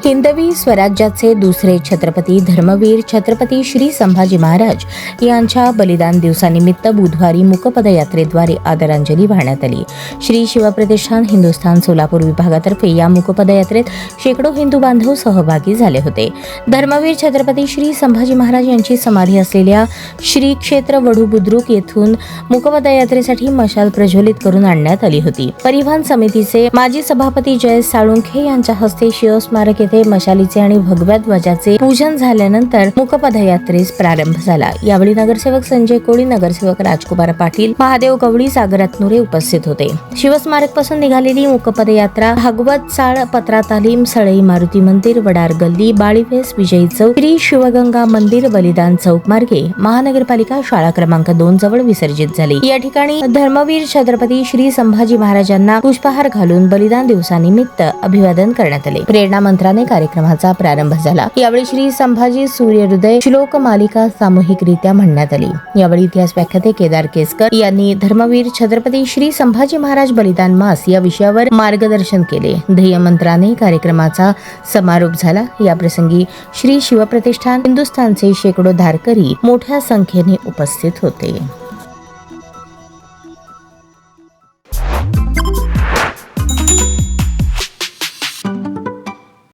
हिंदवी स्वराज्याचे दुसरे छत्रपती धर्मवीर छत्रपती श्री संभाजी महाराज यांच्या बलिदान दिवसानिमित्त बुधवारी मूकपदयात्रेद्वारे आदरांजली वाहण्यात आली. श्री शिवप्रतिष्ठान हिंदुस्थान सोलापूर विभागातर्फे या मूकपदयात्रेत शेकडो हिंदू बांधव सहभागी झाले होते. धर्मवीर छत्रपती श्री संभाजी महाराज यांची समाधी असलेल्या श्री क्षेत्र वढू बुद्रुक येथून मूकपदयात्रेसाठी मशाल प्रज्वलित करून आणण्यात आली होती. परिवहन समितीचे माजी सभापती जयेश साळुंखे यांच्या हस्ते शिवस्मारक येथे मशालीचे आणि भगव्या ध्वजाचे पूजन झाल्यानंतर मूकपदयात्रेस प्रारंभ झाला. यावेळी नगरसेवक संजय कोळी, नगरसेवक राजकुमार पाटील, महादेव गवळी, सागर रत्नुरे उपस्थित होते. शिवस्मारक पासून निघालेली मूकपदयात्रा भागवत चाळ, पत्रा तालीम, सळई मारुती मंदिर, वडार गल्ली, बाळीवेस, विजयी चौक, श्री शिवगंगा मंदिर, बलिदान चौक मार्गे महानगरपालिका शाळा क्रमांक 2 जवळ विसर्जित झाली. या ठिकाणी धर्मवीर छत्रपती श्री संभाजी महाराजांना पुष्पहार घालून बलिदान दिवसानिमित्त अभिवादन करण्यात आले. प्रेरणा मंत्राने कार्यक्रमाचा प्रारंभ झाला. यावेळी श्री संभाजी सूर्यहृदय श्लोक मालिका सामूहिकरित्या म्हणण्यात आली. यावेळी इतिहास व्याख्याते केदार केसकर यांनी धर्मवीर छत्रपती श्री संभाजी महाराज बलिदान मास या विषयावर मार्गदर्शन केले. ध्येय मंत्राने कार्यक्रमाचा समारोप झाला. या प्रसंगी श्री शिवप्रतिष्ठान हिंदुस्थानचे शेकडो धारकरी मोठ्या संख्येने उपस्थित होते.